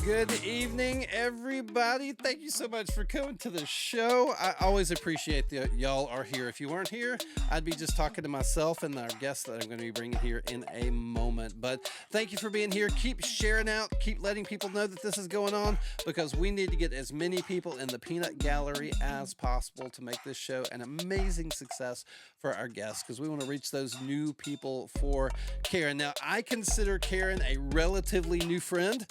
Good evening, everybody. Thank you so much for coming to the show. I always appreciate that y'all are here. If you weren't here, I'd be just talking to myself and our guests that I'm going to be bringing here in a moment. But thank you for being here. Keep sharing out, keep letting people know that this is going on because we need to get as many people in the peanut gallery as possible to make this show an amazing success for our guests because we want to reach those new people for Karen. Now, I consider Karen a relatively new friend.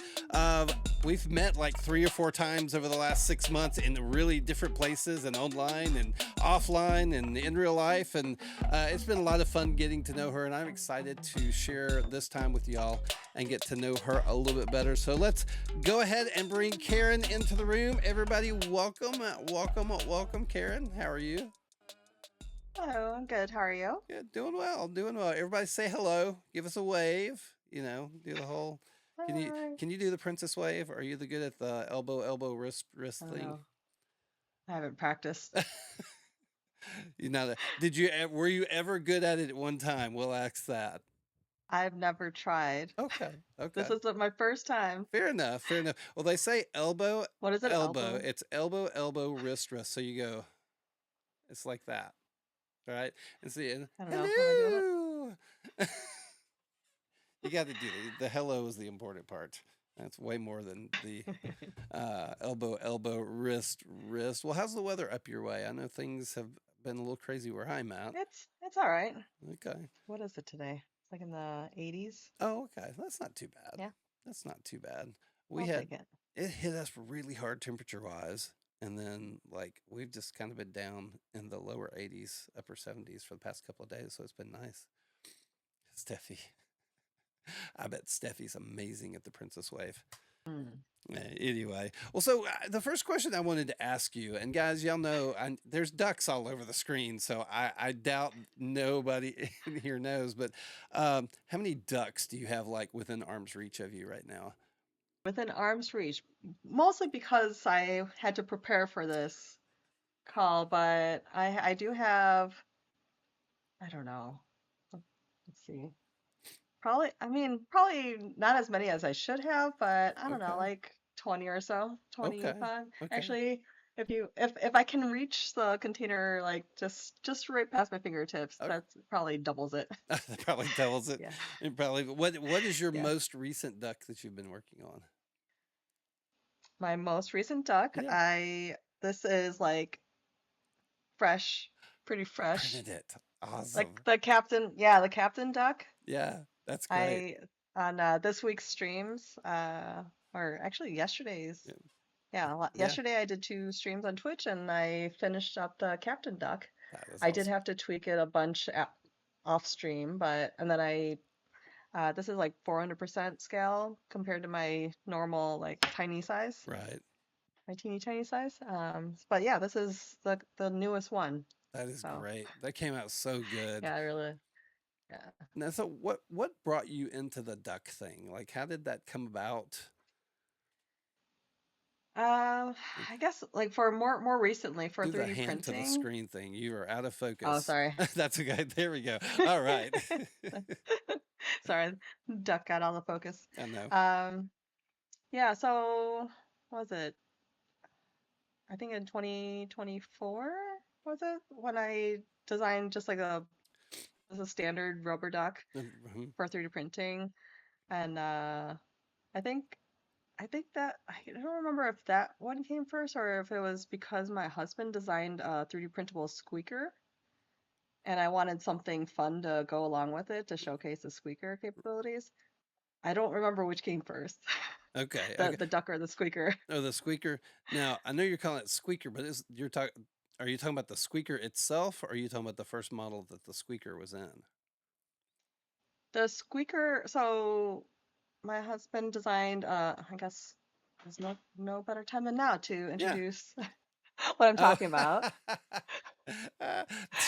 We've met like 3 or 4 times over the last 6 months in really different places and online and offline and in real life. And it's been a lot of fun getting to know her. And I'm excited to share this time with y'all and get to know her a little bit better. So let's go ahead and bring Karen into the room. Everybody, welcome, Karen. How are you? Hello, I'm good. How are you? Yeah, doing well, doing well. Everybody say hello. Give us a wave. Do the whole. Can you Hi. can you do the princess wave? Are you the good at the elbow, wrist I don't thing? know. I haven't practiced. Did you? Were you ever good at it at one time? We'll ask that. I've never tried. Okay, This okay. is my first time. Fair enough. Fair enough. Well, they say elbow, What is it? elbow. Elbow? It's elbow, wrist. So you go. It's like that, right? And see, and I don't know. Am I doing it? hello. You got to do the hello is the important part. That's way more than the elbow, wrist. Well, how's the weather up your way? I know things have been a little crazy where I'm at. It's all right. Okay. What is it today? It's like in the 80s. Oh, okay. That's not too bad. Yeah, That's not too bad. We I'll had take it. it hit us really hard temperature wise, and then like we've just kind of been down in the lower 80s, upper 70s for the past couple of days, so it's been nice. Steffi, I bet Steffi's amazing at the Princess Wave. Mm. Anyway, well, so the first question I wanted to ask you, and guys, y'all know there's ducks all over the screen, so I doubt nobody in here knows, but how many ducks do you have like within arm's reach of you right now? Within arm's reach, mostly because I had to prepare for this call, but I do have, I don't know. Let's see. Probably not as many as I should have, but I don't know, Okay, like 20 or so, okay, 25. okay. Actually, if I can reach the container like just right past my fingertips, Okay. that's probably doubles it. That probably doubles it. Yeah. It probably. What is your Yeah. most recent duck that you've been working on? My most recent duck, Yeah, I this is like fresh, pretty you fresh. printed it. Like Awesome. the captain duck. Yeah, that's great. I on this week's streams, or actually yesterday's. Yeah, Yeah, yeah, yesterday I did 2 streams on Twitch and I finished up the Captain Duck. that is I did awesome. have to tweak it a bunch off stream, but and then this is like 400% scale compared to my normal like tiny size, Right. my teeny tiny size. But yeah, this is the newest one. That is So great. That came out so good. yeah, I really yeah. Now, so what brought you into the duck thing? Like, how did that come about? I guess like for more recently for Do the 3D hand to the printing. screen thing. You are out of Oh, focus. sorry. That's okay. There we go. All right. Sorry, duck got all the focus. I know. Um, Yeah, so what was it? I think in 2024 was it when I designed just like a standard rubber duck Mhm. for 3D printing, and I think that I don't remember if that one came first or if it was because my husband designed a 3D printable squeaker, and I wanted something fun to go along with it to showcase the squeaker capabilities. I don't remember which came first, Okay. the Okay. the duck or the squeaker. Oh, the squeaker. Now I know you're calling it squeaker, but is you're talking? Are you talking about the squeaker itself, or are you talking about the first model that the squeaker was in? The squeaker, so my husband designed, I guess there's no better time than now to Yeah. introduce what I'm Oh. talking about.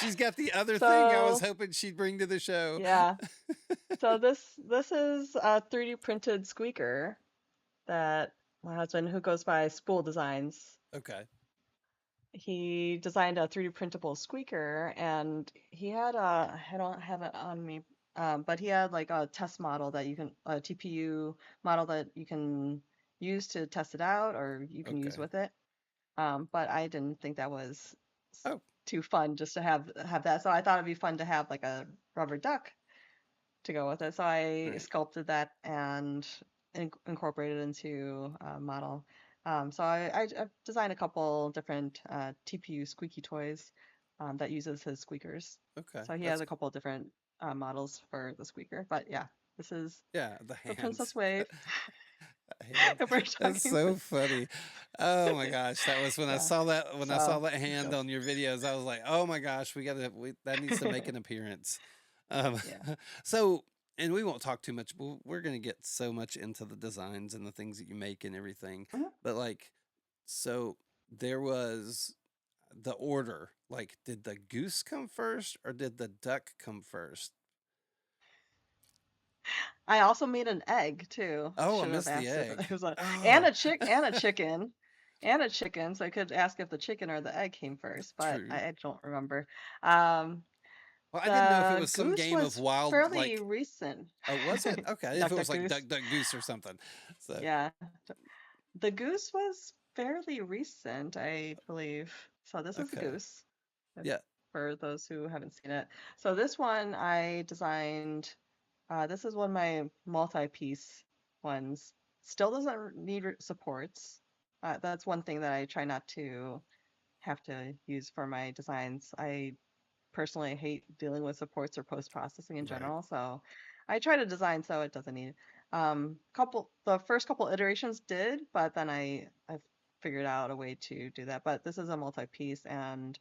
She's got the other thing I was So, hoping she'd bring to the show. yeah. So this is a 3D printed squeaker that my husband, who goes by Spool Designs, Okay. he designed a 3D printable squeaker, and he had a, I don't have it on me, but he had like a test model that you can, a TPU model that you can use to test it out or you can use Okay. with it. But I didn't think that was Oh, too fun just to have that. So I thought it'd be fun to have like a rubber duck to go with it. So I right. sculpted that and incorporated it into a model. So I've designed a couple different TPU Squeaky toys that uses his squeakers. Okay. So he has That's a couple different models for the squeaker. But yeah, this is yeah, the the hands. Princess Wave. Hand. If we're That's talking, so funny. Oh my gosh, that was yeah. when I saw So that hand go. on your videos, I was like, "Oh my gosh, that needs to make an appearance." Um, Yeah. so, and we won't talk too much, but we're going to get so much into the designs and the things that you make and everything. Mhm. But like, so there was the order. Like, did the goose come first or did the duck come first? I also made an egg too. Oh, I Should have missed the asked if egg. it was a Oh, and a chicken and a chicken. So I could ask if the chicken or the egg came first, but true. I don't remember. Um, Well, I didn't know if it the was some goose game of was wild, fairly like, recent. oh, was it? Okay, if Duck it duck was like goose. Duck Duck Goose or something. So, Yeah, the goose was fairly recent, I believe. So this is the okay, goose, if- yeah, for those who haven't seen it. So this one I designed. This is one of my multi-piece ones. Still doesn't need supports. That's one thing that I try not to have to use for my designs. I personally hate dealing with supports or post-processing in right. general, so I try to design so it doesn't need it. The first couple iterations did, but then I figured out a way to do that. But this is a multi-piece, and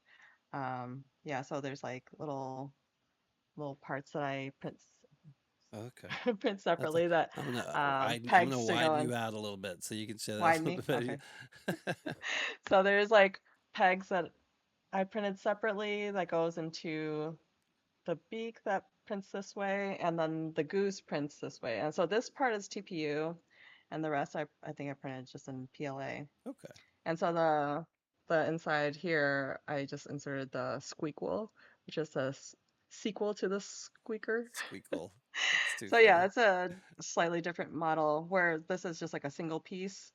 yeah, so there's like little parts that I Okay, print that's separately that I'm gonna pegs to go widen in. you out a little bit so you can show that a Widen me? little bit. Okay. So there's like pegs that I printed separately that goes into the beak that prints this way, and then the goose prints this way. And so this part is TPU, and the rest I think I printed just in PLA. Okay, And so the inside here, I just inserted the squeak wool, which is a sequel to the squeaker. squeakle. That's too So yeah, funny. it's a slightly different model where this is just like a single piece.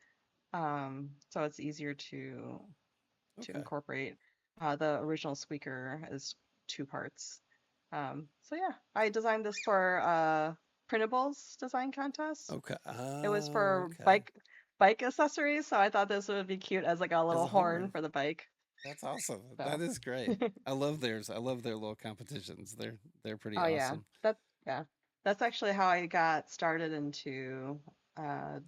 So it's easier to Okay, incorporate. The original squeaker is two parts. So yeah, I designed this for printables design contest. okay. It was Oh, for okay. bike accessories, so I thought this would be cute as like a As little a horn horn. for the bike. That's awesome. That So is great. I love theirs. I love their little competitions. They're pretty oh yeah, awesome. yeah, that's actually how I got started into uh,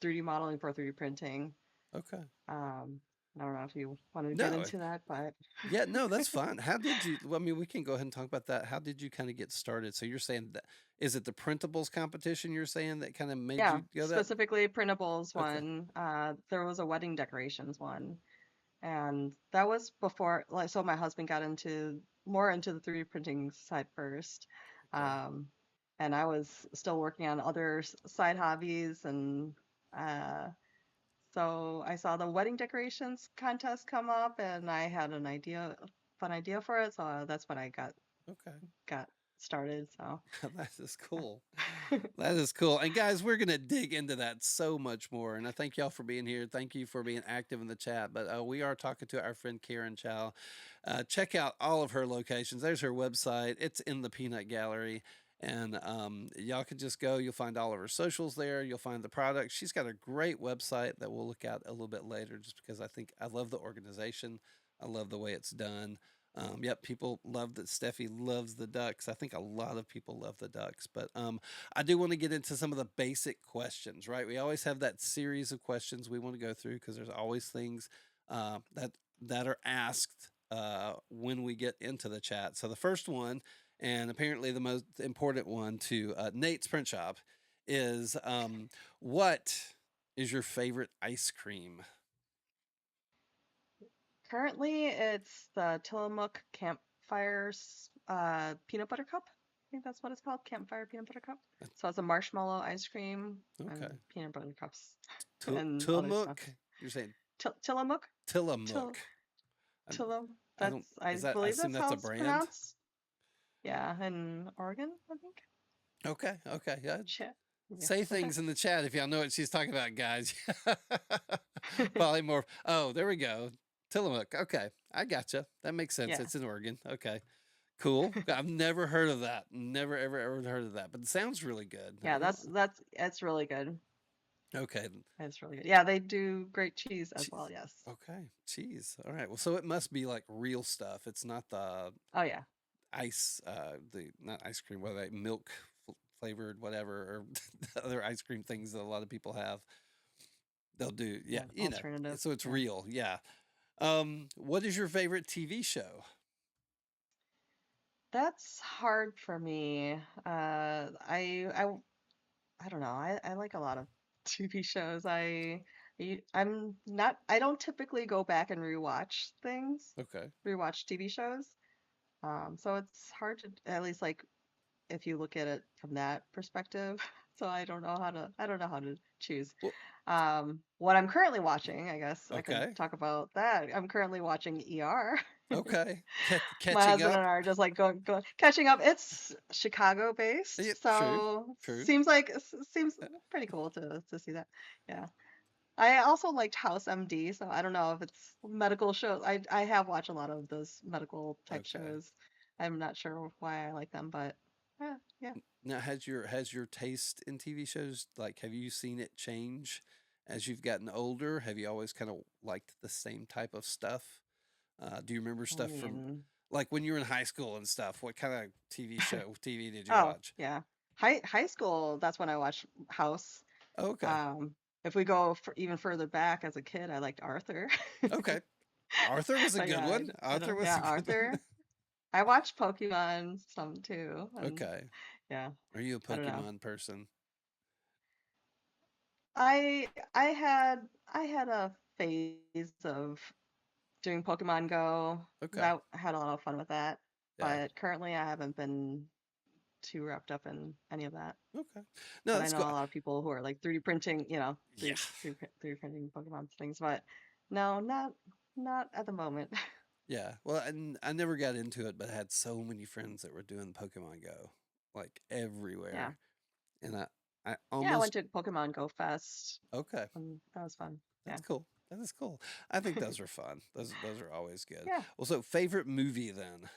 3D modeling for 3D printing. Okay. Um, I don't know if you want to get No, into that, but yeah, no, that's fine. How did you? Well, I mean, we can go ahead and talk about that. How did you kind of get started? So you're saying that is it the printables competition? You're saying that kind of made yeah, you go that? specifically printables Okay, one. There was a wedding decorations one, and that was before, like, so my husband got more into the 3D printing side first, okay, um, and I was still working on other side hobbies, and uh, so I saw the wedding decorations contest come up, and I had fun idea for it, so that's when I okay. got started. So That is cool. That is cool. And guys, we're gonna dig into that so much more. And I thank y'all for being here. Thank you for being active in the chat. But we are talking to our friend Karen Chau. Check out all of her locations. There's her website. It's in the peanut gallery. And y'all can just go. You'll find all of her socials there. You'll find the products. She's got a great website that we'll look at a little bit later, just because I love the organization. I love the way it's done. Yep, people love that. Steffi loves the ducks. I think a lot of people love the ducks, but I do want to get into some of the basic questions. Right, we always have that series of questions we want to go through because there's always things that are asked when we get into the chat. So the first one, and apparently the most important one to Nate's Print Shop, is what is your favorite ice cream? currently, it's the Tillamook Campfire peanut butter cup. I think that's what it's called, Campfire peanut butter cup. So it's a marshmallow ice cream Okay, and peanut butter cups and other stuff. Tillamook. You're saying Tillamook? Tillamook. Till I, Tillam. I don't. I Is that? I believe assume that's that's how a it's brand. pronounced. Yeah, in Oregon, I think. Okay. Okay. Yeah. Ch Yeah. Say things in the chat if y'all know what she's talking about, guys. Polymorph. Oh, there we go. Tillamook. Okay, I gotcha. That makes sense. Yeah. It's in Oregon. Okay, cool. I've never heard of that. Never, ever, ever heard of that. But it sounds really good. Yeah, that's really good. Okay. It's really good. Yeah, they do great cheese as well, yes. Okay, cheese. All right. Well, so it must be like real stuff. It's not the Oh yeah. ice, the not ice cream, what are they, milk flavored, whatever, or the other ice cream things that a lot of people have. They'll do, yeah, Yeah, alternative. So it's Yeah. real, yeah. What is your favorite TV show? That's hard for me. I don't know. I like a lot of TV shows. I'm not I don't typically go back and rewatch things, Okay, rewatch TV shows. So it's hard to at least like if you look at it from that perspective. So I don't know how to choose. well, What I'm currently watching, I guess I can okay, talk about that. I'm currently watching ER. okay. My Catching husband up. and I are just like going catching up. It's Chicago Yeah, based, true, so true. seems pretty cool to see that. Yeah. I also liked House MD, so I don't know if it's medical shows. I have watched a lot of those medical type Okay. shows. I'm not sure why I like them, but yeah. Now, has your taste in TV shows, like, have you seen it change as you've gotten older? Have you always kind of liked the same type of stuff? Do you remember I stuff from mean, like when you were in high school and stuff? What kind of TV did you oh watch? yeah, high school. That's when I watched House. Oh, okay, Um, if we go even further back as a kid, I liked Arthur. okay. Arthur was a But good yeah, one. I Arthur don't, was yeah, a good one. Arthur. I watched Pokemon some too, and Okay. yeah, Are you a I don't know. Pokemon person? I had a phase of doing Pokemon Go. Okay. That I had a lot of fun with that, Yeah. but currently I haven't been too wrapped up in any of that. Okay. No, But I that's know cool. a lot of people who are like 3D printing, Yeah. 3D printing Pokemon things, but no, not at the moment. Yeah. Well, and I never got into it, but I had so many friends that were doing Pokemon Go, like Yeah. everywhere. And I Yeah, I went almost to Pokemon Go Fest, okay. and that was fun. That's Yeah. cool. That is cool. I think those are fun. Those are always good. Yeah. Well, so favorite movie then?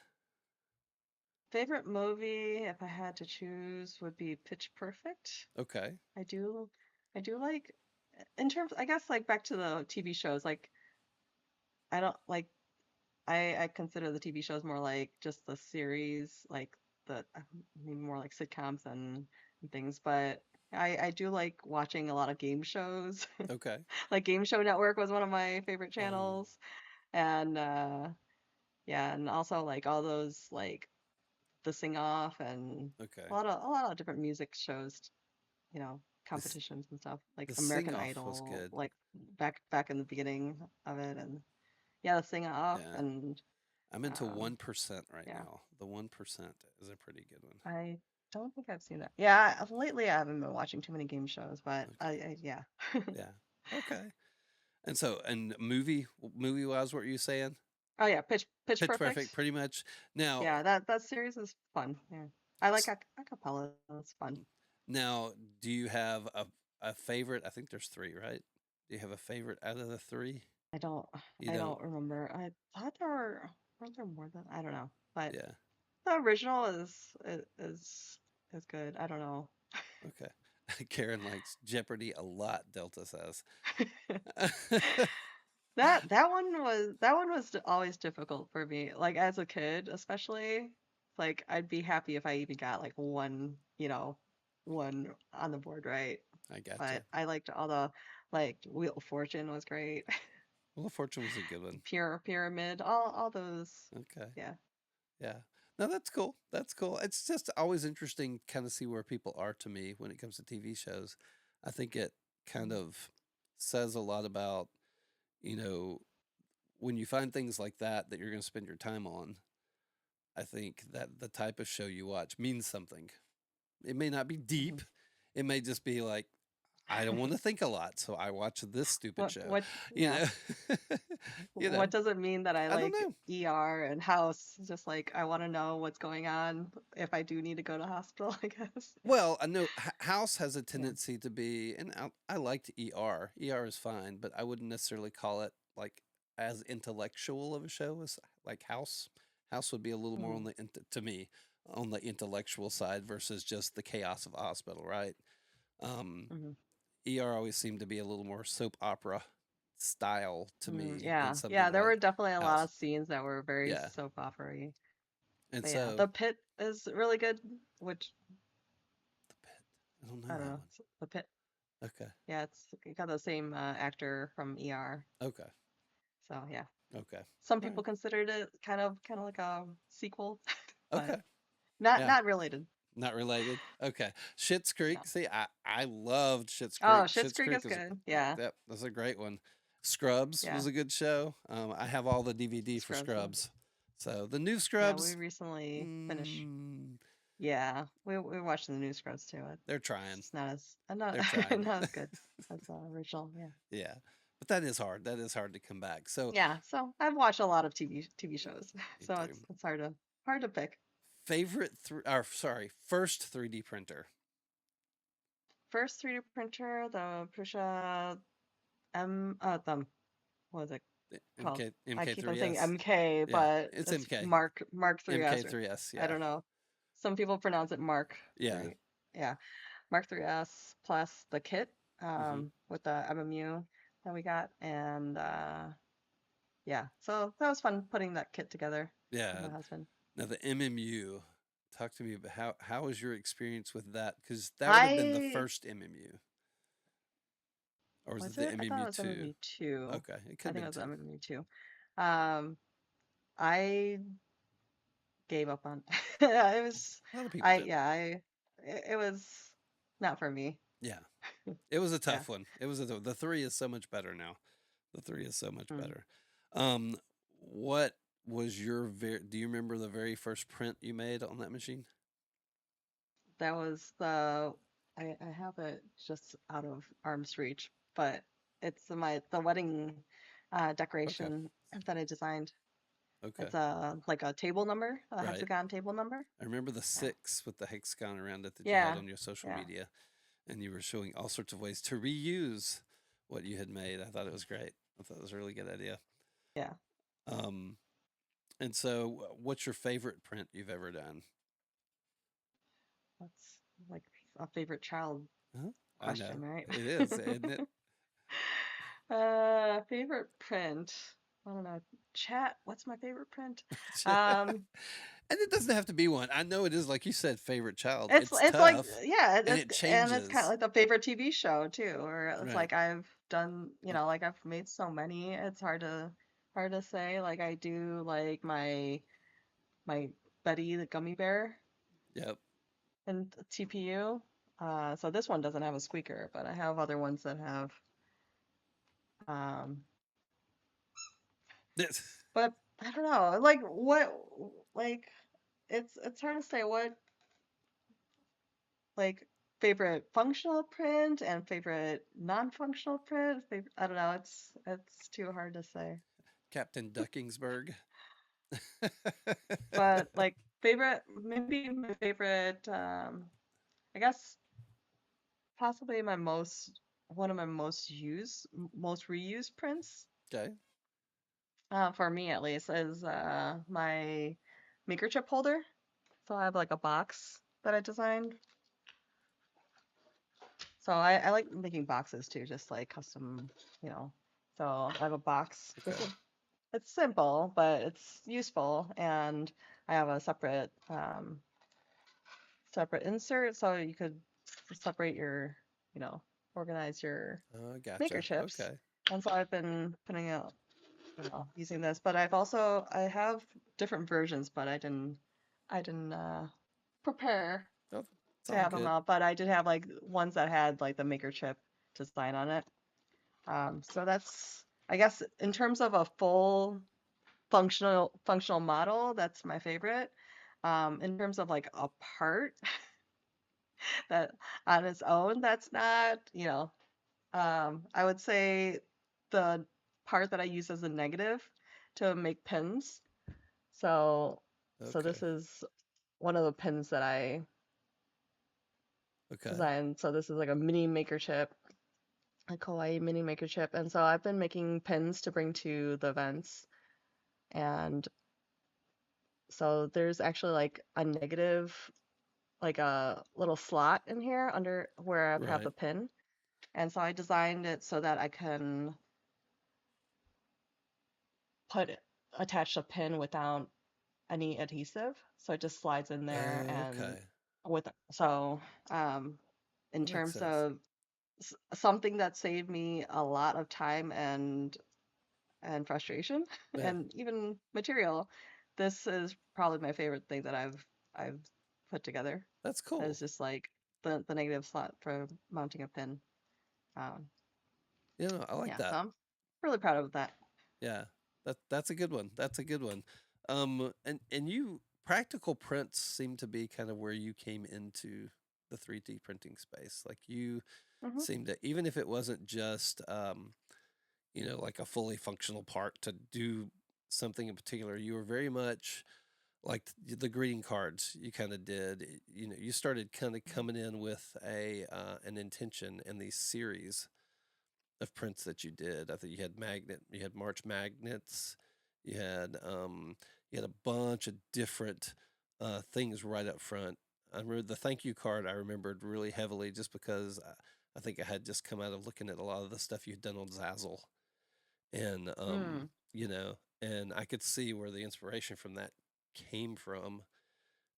Favorite movie, if I had to choose, would be Pitch Perfect. Okay. I do, I do like, in terms, I guess, like back to the TV shows, like, I don't like, I consider the TV shows more like just the series, like maybe more like sitcoms and things, but I do like watching a lot of game shows. Okay. Like Game Show Network was one of my favorite Oh, channels. And yeah, and also like all those like the Sing Off and okay. a lot of different music shows, This competitions and stuff, like the sing American off was Idol, good. like back in the beginning of it, and yeah, the Sing Off, Yeah. and I'm into um, 1% right yeah, now. The 1% is a pretty good one. I don't think I've seen that. Yeah, lately I haven't been watching too many game shows, but Okay. yeah. Yeah. Okay. And so, and movie wise, what were you saying? Oh yeah, Pitch Pitch Perfect, Perfect. pretty much. Now, Yeah, that series is fun. Yeah, I like s- acapella. It's fun. now, do you have a favorite? I think there's three, right? Do you have a favorite out of the three? I don't You I don't. don't remember. I thought weren't there more than I don't know, but Yeah. the original is good. I don't know. Okay. Karen likes Jeopardy a lot. Delta says. That one was always difficult for me. Like as a kid, especially, like I'd be happy if I even got like one on the board right. I But gotcha. I liked all the like Wheel of Fortune was great. Well, the fortune was a good one. Pure Pyramid, all those. Okay. Yeah. Yeah. No, that's cool. That's cool. It's just always interesting kind of see where people are to me when it comes to TV shows. I think it kind Mm, of says a lot about, you know, when you find things like that you're going to spend your time on. I think that the type of show you watch means something. It may not be mhm. deep. It may just be like, I don't want to think a lot, so I watch this stupid show. What, You yeah. know, you know. What does it mean that I I don't like know. ER and house? Just like I want to know what's going on if I do need to go to hospital, I guess. Well, I know House has a Yeah. tendency to be, and I liked ER. ER is fine, but I wouldn't necessarily call it like as intellectual of a show as like House. House would be a little more Mm, on the to me on the intellectual side versus just the chaos of a hospital, right? Um, mhm, ER always seemed to be a little more soap opera style to me than yeah. something Yeah, there like were definitely a lot House. of scenes that were very Yeah, soap opera-y. and But yeah, so The Pit is really good, which the pit. I don't I know don't that know. one. The Pit. Okay, Yeah, it's got the same actor from ER. okay, So yeah. okay. Some All right. people considered it kind of like a sequel, but Okay. not Yeah. not related. Not related. Okay. Schitt's No. Creek. See, I loved Schitt's Oh, Creek. Schitt's Schitt's Creek Creek is was good. Yeah. yep, that's a great one. Scrubs Yeah. was a good show. I have all the DVD for Scrubs. Scrubs. So the new Yeah, we Scrubs, recently finished. mm, Yeah, we watched the new Scrubs too. they're It's trying. just not as not They're trying. not as good as the original. Yeah. Yeah, but that is hard. That is hard to come back. So Yeah. So I've watched a lot of TV shows, me so too. it's hard to pick. Favorite or sorry, first 3D printer. First 3D printer, the Prusa the what is it The called? I keep on saying MK3S. MK, Yeah, but it's it's MK. Mark 3S. Or MK3S. I Yeah, don't know. Some people pronounce it Mark yeah. 3. Yeah, Mark 3S plus the kit Hmm. with the MMU that we got, and yeah, so that was fun putting that kit together with Yeah. my husband. Now the MMU. Talk to me about how was your experience with that? Because that would have been the I first MMU, or was it was the it? I thought MMU it was two? MMU 2. Okay, it could I have think it been was two. MMU 2. Um, I gave up on it was A lot of people I did. yeah, it was not for me. Yeah, it was a Yeah. tough one. It was the three is so much better now. The three is so much Mm. better. Um, what was your very? Do you remember the very first print you made on that machine? That was I have it just out of arm's reach, but it's the wedding Okay, decoration that I designed. okay, It's a like a table number, a right. hexagon table number. I remember the Yeah. 6 with the hexagon around it that you had Yeah. on your social Yeah. media, and you were showing all sorts of ways to reuse what you had made. I thought it was great. I thought it was a really good idea. Yeah. Um, and so, what's your favorite print you've ever done? That's like a favorite child Huh? I know question, right? it is, isn't it? Favorite print. I don't know. Chat. What's my favorite print? And Um, it doesn't have to be one. I know it is like you said, favorite child. it's It's it's like tough, yeah, and it and it's kind of changes. like the favorite TV show too. Or it's Right. like I've done, like I've made so many. It's hard to say. Like I do like my Betty the gummy bear Yep. and TPU. So this one doesn't have a squeaker, but I have other ones that have. Um, This. but I don't know. Like what like it's hard to say what like favorite functional print and favorite non-functional print. I don't know. It's too hard to say. Captain Duckingsburg. But like favorite, maybe my favorite. I guess possibly my most one of my most reused prints. Okay. For me at least is my maker chip holder. So I have like a box that I designed. So I like making boxes too, just like custom, you know. So I have a box. Okay. It's simple, but it's useful, and I have a separate insert, so you could separate you know, organize your Oh, maker gotcha. chips. Okay. And so I've been putting out, using this, but I have different versions, but I didn't prepare Oh, it's to all have them good. out, but I did have like ones that had like the maker chip design on it. So that's, I guess, in terms of a full functional model, that's my favorite. In terms of like a part that on its own, that's not, I would say the part that I use as a negative to make pins. So, so Okay. this is one of the pins that I Okay. designed. So this is like a mini maker chip, a kawaii mini maker chip. And so I've been making pins to bring to the events. And so there's actually like a negative, like a little slot in here under where I have Right. the pin. And so I designed it so that I can put attach a pin without any adhesive. So it just slides in there Oh, and okay. with so um in That makes terms sense. of something that saved me a lot of time and frustration Yeah. and even material, this is probably my favorite thing that I've put together. That's cool. It's just like the negative slot for mounting a pin. Um, I like yeah, so that. I'm really proud of that. Yeah. That's a good one. That's a good one. And you practical prints seem to be kind of where you came into the 3D printing space. Like you Hmm. seem to, even if it wasn't just like a fully functional part to do something in particular, you were very much like the greeting cards you kind of did. You started kind of coming in with a an intention in these series of prints that you did. I think you had March magnets, you had um, you had a bunch of different things right up front. I remember the thank you card. I remembered really heavily just because I think I had just come out of looking at a lot of the stuff you'd done on Zazzle, and Mm. and I could see where the inspiration from that came from.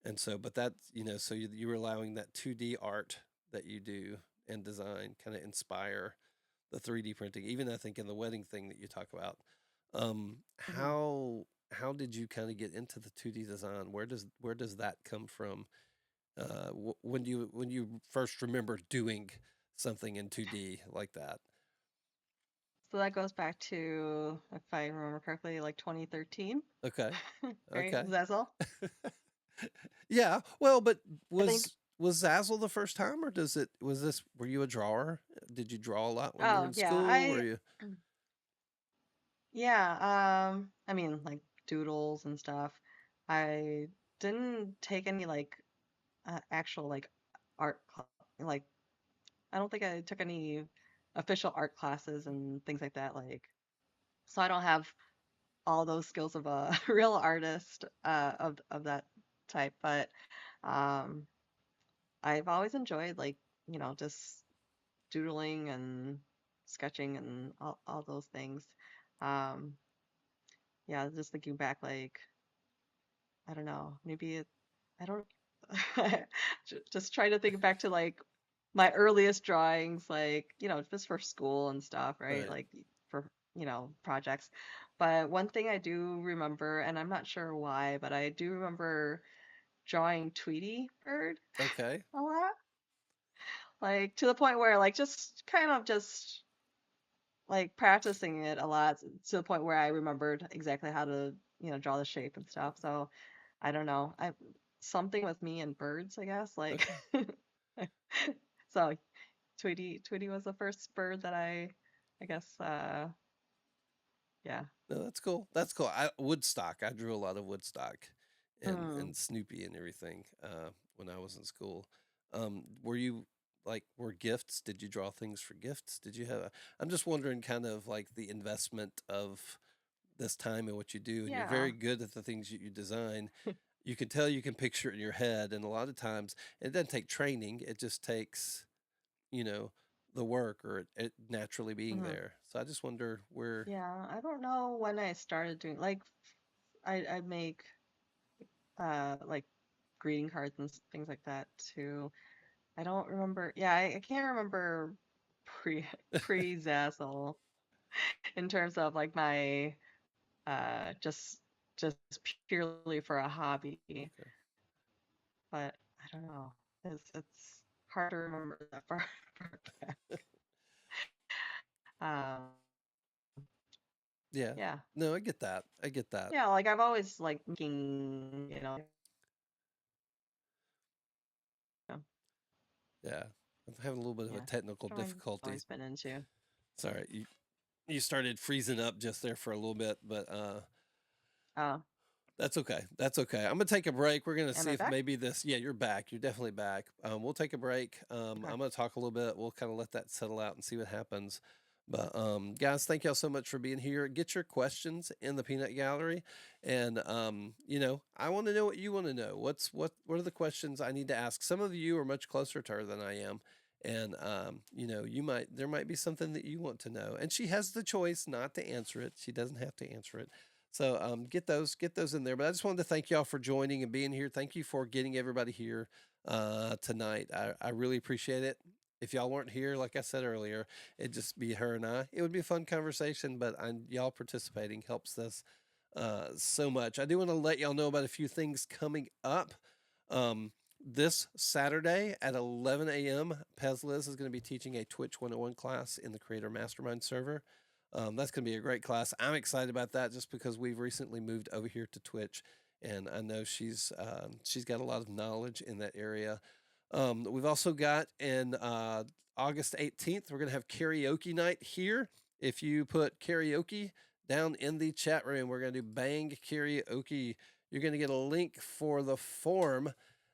And so, but that, so you were allowing that 2D art that you do and design kind of inspire the 3D printing. Even I think in the wedding thing that you talk about, um, Hmm. how did you kind of get into the 2D design? Where does that come from? When you first remember doing something in 2D like that? So that goes back to, if I remember correctly, like 2013, Okay, right? okay, Zazzle. yeah. Well, but I think. was Zazzle the first time, or does it was this? Were you a drawer? Did you draw a lot when you were Oh in yeah, school? Were you I mean like doodles and stuff. I didn't take any like actual like art like I don't think I took any official art classes and things like that like so I don't have all those skills of a real artist of that type, but um I've always enjoyed like, just doodling and sketching and all those things. Um yeah, just thinking back like I don't know, maybe I don't just trying to think back to like my earliest drawings, like, just for school and stuff, right? right? Like for, projects. But one thing I do remember, and I'm not sure why, but I do remember drawing Tweety Bird Okay, a lot. Like to the point where like just kind of just like practicing it a lot to the point where I remembered exactly how to, draw the shape and stuff. So I don't know. I something with me and birds, I guess. Like okay. so Tweety was the first bird that I guess yeah. No, that's cool. That's cool. Woodstock. I drew a lot of Woodstock, and Hmm. Snoopy and everything when I was in school. Were you like were gifts? Did you draw things for gifts? Did you have? I'm just wondering, kind of like the investment of this time and what you do, and you're Yeah. very good at the things that you design. You can tell you can picture it in your head, and a lot of times it doesn't take training. It just takes you know the work or it naturally being Hmm. there. So I just wonder where. Yeah. I don't know when I started doing like I make like greeting cards and things like that too. I don't remember. Yeah, I can't remember pre pre Zazzle in terms of like my just purely for a hobby. Okay. But I don't know. It's hard to remember that far, far back. Yeah. Yeah. No, I get that. I get that. Yeah, like I've always like making, Yeah. I'm having a little bit of a Yeah. technical What I've difficulty. always been into. Sorry, you started freezing up just there for a little bit, but Oh, that's okay. That's okay. I'm gonna take a break. We're gonna am see I if back? maybe this. Yeah, you're back. You're definitely back. We'll take a break. Okay. I'm gonna talk a little bit. We'll kind of let that settle out and see what happens. But guys, thank y'all so much for being here. Get your questions in the peanut gallery, and I want to know what you want to know. What are the questions I need to ask? Some of you are much closer to her than I am, and there might be something that you want to know, and she has the choice not to answer it. She doesn't have to answer it. So get those in there. But I just wanted to thank y'all for joining and being here. Thank you for getting everybody here tonight. I really appreciate it. If y'all weren't here, like I said earlier, it'd just be her and I. It would be a fun conversation, but y'all participating helps us so much. I do want to let y'all know about a few things coming up. This Saturday at 11 a.m., Pezliz is going to be teaching a Twitch 101 class in the Creator Mastermind server. That's going to be a great class. I'm excited about that just because we've recently moved over here to Twitch, and I know she's got a lot of knowledge in that area. We've also got in August 18th, we're going to have karaoke night here. If you put karaoke down in the chat room, we're going to do bang karaoke. You're going to get a link for the form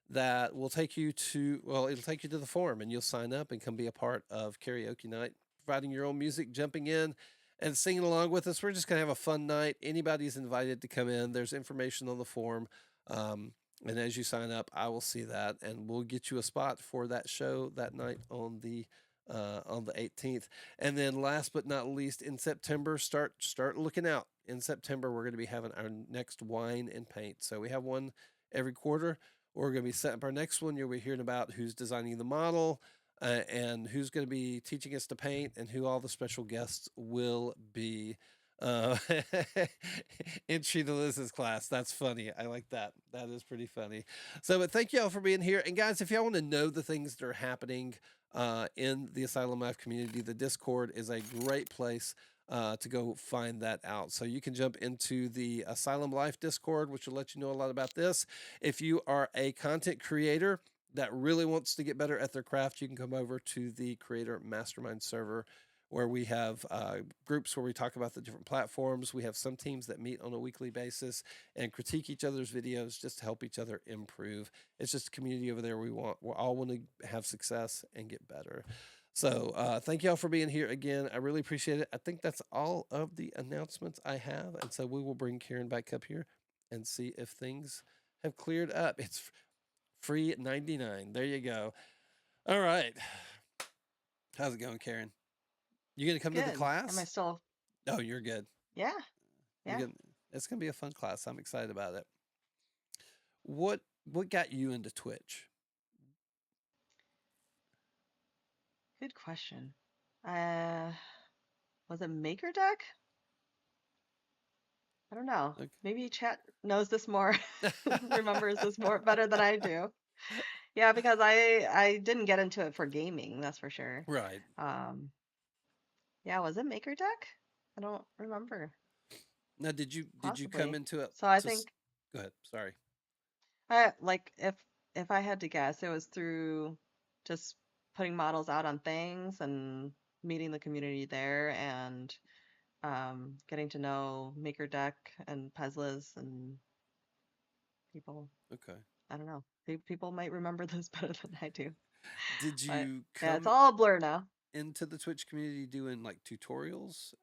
that will take you to, well, it'll take you to the forum and you'll sign up and come be a part of karaoke night, providing your own music, jumping in and singing along with us. We're just going to have a fun night. Anybody's invited to come in. There's information on the form. And as you sign up, I will see that and we'll get you a spot for that show that night on the 18th. And then last but not least, in September, start looking out. In September, we're going to be having our next wine and paint. So we have one every quarter. We're going to be setting up our next one. You'll be hearing about who's designing the model and who's going to be teaching us to paint and who all the special guests will be. Uh, Entry to Liz's class. That's funny. I like that. That is pretty funny. So, but thank y'all for being here. And guys, if y'all want to know the things that are happening in the Asylum Life community, the Discord is a great place to go find that out. So you can jump into the Asylum Life Discord, which will let you know a lot about this. If you are a content creator that really wants to get better at their craft, you can come over to the Creator Mastermind server where we have groups where we talk about the different platforms. We have some teams that meet on a weekly basis and critique each other's videos just to help each other improve. It's just a community over there we all want to have success and get better. So thank y'all for being here again. I really appreciate it. I think that's all of the announcements I have. And so we will bring Karen back up here and see if things have cleared up. It's free at 99. There you go. All right. How's it going, Karen? You gonna come to the Good. Am I class? still? Oh, you're good. Yeah. You're Yeah. good. It's gonna be a fun class. I'm excited about it. What got you into Twitch? Good question. Uh, was it Maker Deck? I don't know. Maybe chat knows this more, remembers this more better than I do. Yeah, because I didn't get into it for gaming, that's for sure. Right. Yeah, was it Maker Deck? I don't remember. Now, did you come Possibly. into it So I to? think Go ahead. Sorry. I like if I had to guess, it was through just putting models out on things and meeting the community there and getting to know Maker Deck and Pezlis and people. Okay. I don't know. People might remember this better than I do. Did But you yeah, it's come all a blur now. into the Twitch community doing like tutorials,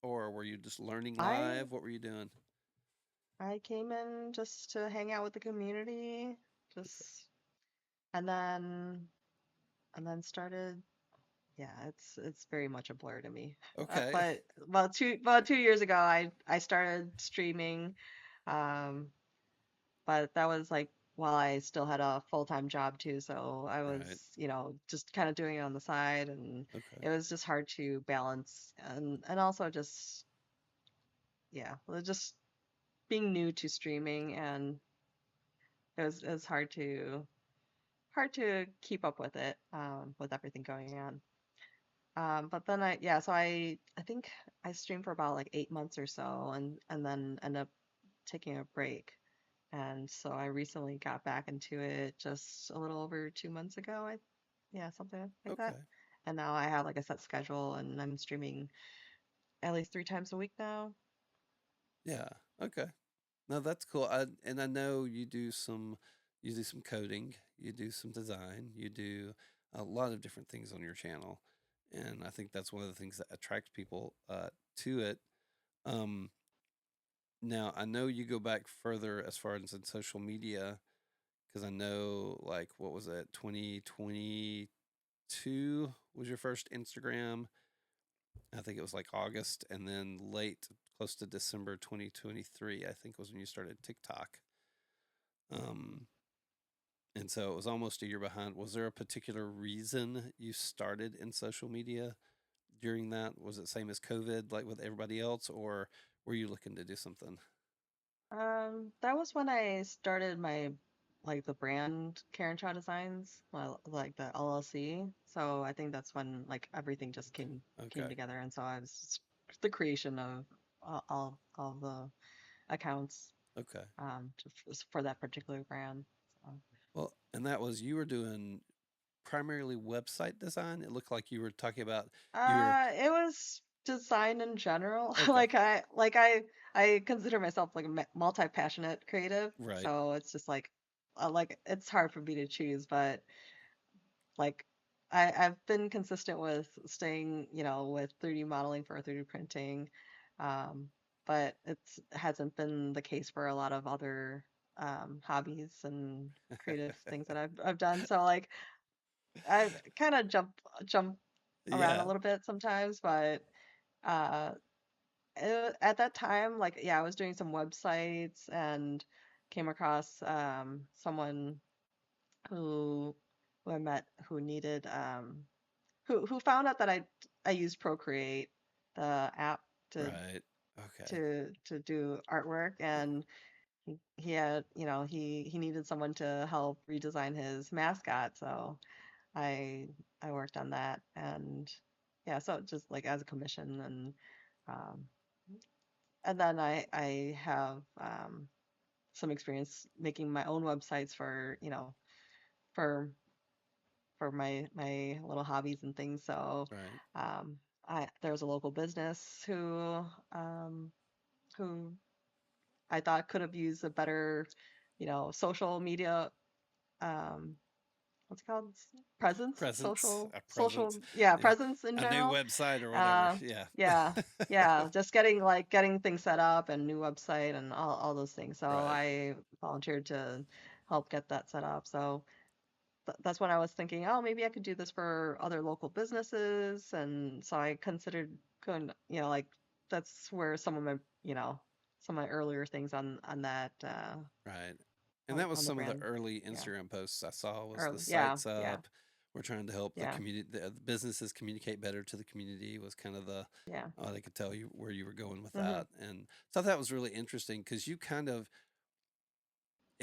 or were you just learning I live? What were you doing? I came in just to hang out with the community, Okay. just and then started. Yeah, it's very much a blur to me. Okay. But about 2 years ago, I started streaming, um, but that was like while I still had a full-time job too, so I was, Right. just kind of doing it on the side, and Okay. it was just hard to balance, and also just yeah, well, just being new to streaming, and it was hard to keep up with it, with everything going on. But then so I think I streamed for about like 8 months or so, and then end up taking a break. And so I recently got back into it just a little over 2 months ago. Yeah, something like that. Okay. And now I have like a set schedule, and I'm streaming at least 3 times a week now. Yeah. Okay. No, that's cool. And I know you do some coding, you do some design, you do a lot of different things on your channel, and I think that's one of the things that attracts people to it. Um, Now I know you go back further as far as in social media because I know like what was it 2022 was your first Instagram. I think it was like August, and then late, close to December 2023, I think was when you started TikTok. Um, and so it was almost a year behind. Was there a particular reason you started in social media during that? Was it same as COVID, like with everybody else, or were you looking to do something? That was when I started my like the brand Karen Chau Designs, well, like the LLC. So I think that's when like everything just came Okay, together, and so I was the creation of all the accounts okay. for that particular brand. So. Well, and that was you were doing primarily website design. It looked like you were talking about you were It was design in general. okay, I consider myself like a multi-passionate creative. right, So it's just like it's hard for me to choose, but like I've been consistent with staying, with 3D modeling for 3D printing. Um, but it hasn't been the case for a lot of other hobbies and creative things that I've done. So like I kind of jump around a yeah, little bit sometimes, but uh, at that time, like yeah, I was doing some websites and came across someone who who I met who needed who found out that I used Procreate, the app to right, okay, to do artwork, and he had he needed someone to help redesign his mascot, so I I worked on that, and yeah, so just like as a commission, um, and then I have some experience making my own websites for for my little hobbies and things. So right, um, there's a local business um, who I thought could have used a better social media um, what's it called? Presence, presence, a social, presence, yeah, yeah, presence in a new general. website or whatever, Uh, yeah, yeah, yeah, just getting things set up and new website and all those things. So right, I volunteered to help get that set up. So that's when I was thinking, oh, maybe I could do this for other local businesses. And so I considered going, like that's where some of my, some of my earlier things on that right. And that was on the some of the brand. early Yeah. Instagram posts I saw was the Early. Yeah. sites Yeah. up. We're trying to help the Yeah. community, the businesses communicate better to the community was kind of the, Yeah. oh, they could tell you where you were going with Hmm. that. And so that was really interesting because you kind of,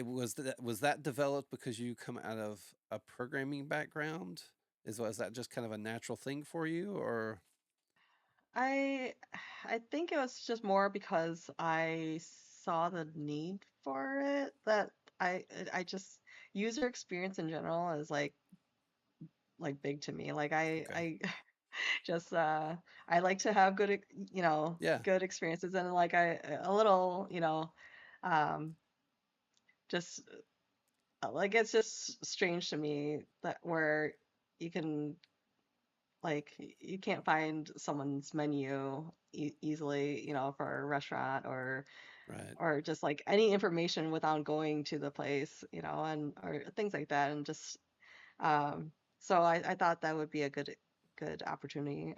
was that developed because you come out of a programming background? Was that just kind of a natural thing for you or? I I think it was just more because I saw the need for it that I just user experience in general is like big to me. Like Okay. I just I like to have Yeah. good experiences, and like I a little, um just like it's just strange to me that where you can like you can't find someone's menu easily, for a restaurant Right. or just like any information without going to the place, and or things like that, and just um so I thought that would be a good opportunity,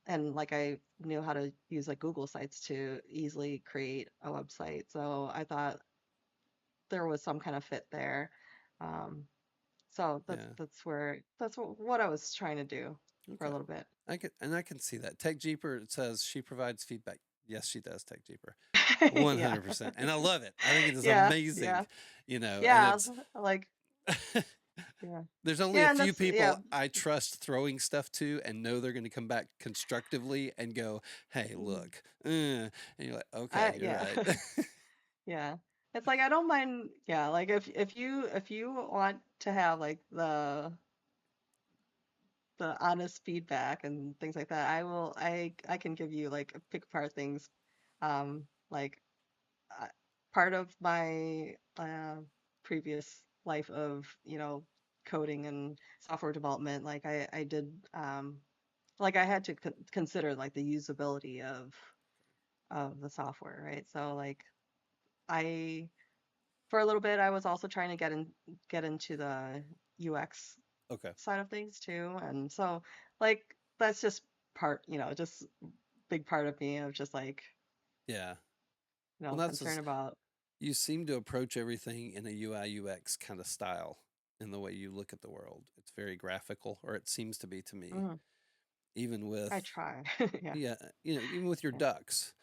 and like I knew how to use like Google Sites to easily create a website. So I thought there was some kind of fit there. Um, so Yeah. that's what I was trying to do for a Okay. little bit. I can see that. Tech Jeeper, it says she provides feedback. Yes, she does, Tech Jeeper. Yeah. 100%. And I love it. I think it is Yeah, amazing, yeah. and Yeah, it's like yeah. there's only a Yeah, and few that's yeah. people I trust throwing stuff to and know they're going to come back constructively and go, "Hey, Mhm. look." And you're like, "Okay, you're Yeah. right." Yeah. It's like I don't mind, yeah, like if you want to have like the honest feedback and things like that, I can give you like pick apart things. Like uh, part of my previous life of, coding and software development, like I did like I had to consider like the usability of the software, right? So like I for a little bit I was also trying to get into the UX Okay. side of things too. And so like that's just part, just big part of me of just like, Yeah. Well, that's concern just, about. you seem to approach everything in a UI UX kind of style in the way you look at the world. It's very graphical, or it seems to be to me. Mhm. Even with, I try. Yeah. yeah, even with your Yeah. ducks,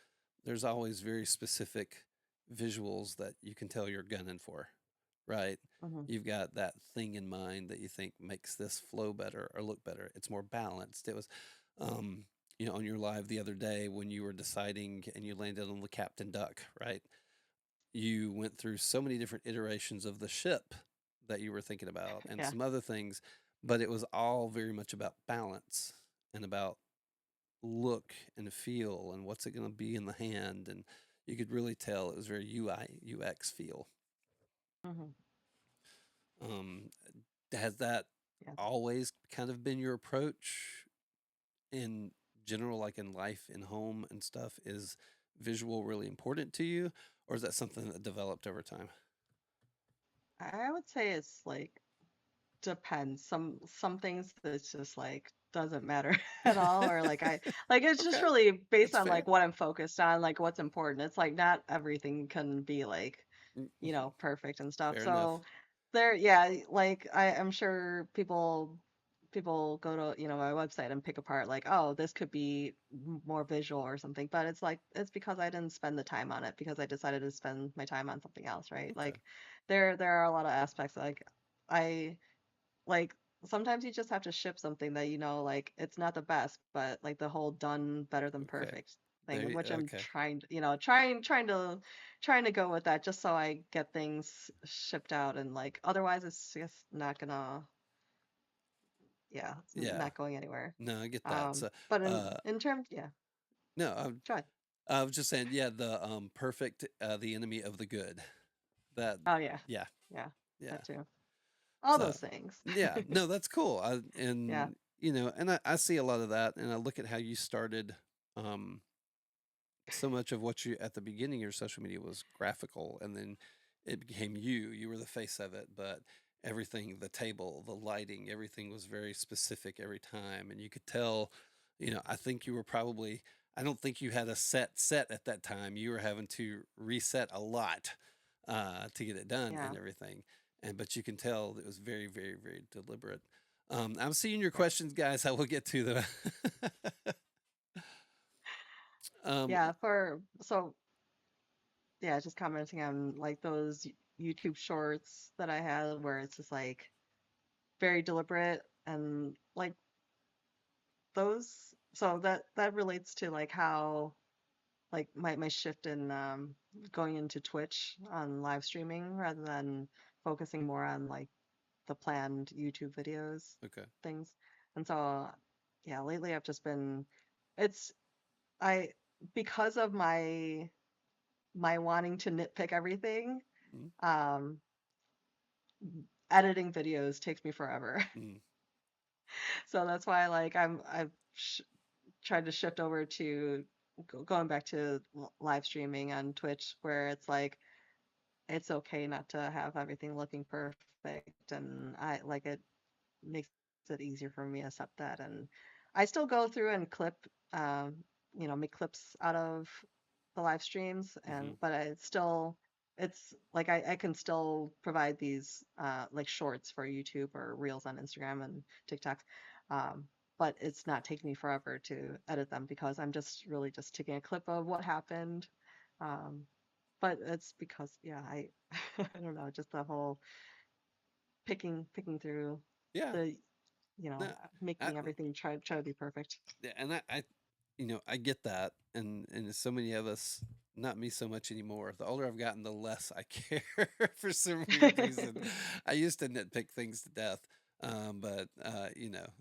there's always very specific visuals that you can tell you're gunning for, right? Hmm. You've got that thing in mind that you think makes this flow better or look better. It's more balanced. It was, um, on your live the other day when you were deciding and you landed on the Captain Duck, right? You went through so many different iterations of the ship that you were thinking about and Yeah. some other things, but it was all very much about balance and about look and feel and what's it going to be in the hand. And you could really tell it was very UI UX feel. Hmm. Um, has that Yeah. always kind of been your approach in general, like in life, in home and stuff? Is visual really important to you, or is that something that developed over time? I would say it's like depends. Some things that's just like doesn't matter at all, or like I like it's just Okay, really based that's on fair. like what I'm focused on, like what's important. It's like not everything can be like, Mm-hmm. perfect and stuff. Fair enough. So there, yeah, like I'm sure people go to, my website and pick apart like, oh, this could be more visual or something, but it's like it's because I didn't spend the time on it because I decided to spend my time on something else, right? Okay. Like there are a lot of aspects like I like sometimes you just have to ship something that like it's not the best, but like the whole done better than Okay. perfect thing, which I'm Okay. trying to, trying to go with that just so I get things shipped out and like otherwise it's just not gonna, yeah, it's Yeah. not going anywhere. No, I get that. So, But uh, in terms, yeah, no, try. I was just saying, yeah, the perfect, the enemy of the good. That, Oh yeah, yeah, yeah, yeah. that too. All So, those things. yeah, no, that's cool. Yeah. And I see a lot of that, and I look at how you started. Um, so much of what you at the beginning of your social media was graphical, and then it became you. You were the face of it, but everything, the table, the lighting, everything was very specific every time, and you could tell. I think you were probably. I don't think you had a set at that time. You were having to reset a lot to get it done Yeah. and everything. And but you can tell it was very, very, very deliberate. I'm seeing your Yeah. questions, guys. I will get to them. um, Yeah. For so yeah, just commenting on like those YouTube shorts that I had where it's just like very deliberate and like those so that relates to like how like my shift in going into Twitch on live streaming rather than focusing more on like the planned YouTube videos okay. things. And so yeah, lately I've just been it's I because of my wanting to nitpick everything, Mm, um editing videos takes me forever. mm, So that's why like I've tried to shift over to going back to live streaming on Twitch where it's like it's okay not to have everything looking perfect and I like it makes it easier for me to accept that. And I still go through and clip, um, make clips out of the live streams, mm-hmm. and but it's like I can still provide these like shorts for YouTube or reels on Instagram and TikTok. Um, but it's not taking me forever to edit them because I'm just really just taking a clip of what happened. Um, but it's because yeah, I I don't know, just the whole picking through Yeah. the No, I, making everything try to be perfect. yeah, and I I get that, and so many of us, not me so much anymore. The older I've gotten, the less I care for some weird reason. I used to nitpick things to death, but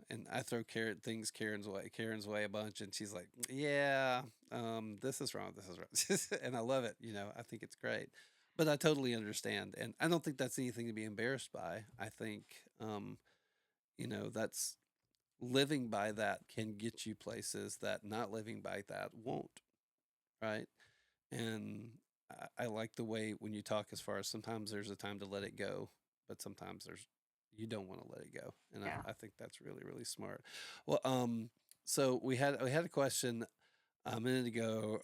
and I throw Karen's way a bunch, and she's like, "Yeah, this is wrong, this is wrong," and I love it. I think it's great, but I totally understand, and I don't think that's anything to be embarrassed by. I think, that's living by that can get you places that not living by that won't, right? And I like the way when you talk as far as sometimes there's a time to let it go, but sometimes you don't want to let it go, and Yeah. I think that's really really smart. Well, so we had a question a minute ago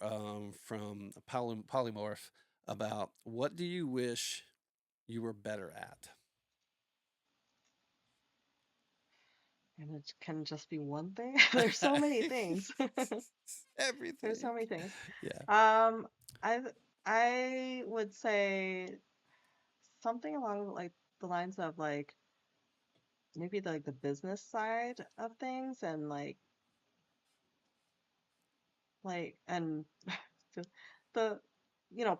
from a polymorph about what do you wish you were better at? And it can just be one thing. There's so many things. There's Everything. so many things. Yeah. Um, I I would say something along like the lines of like maybe like the business side of things and and the, the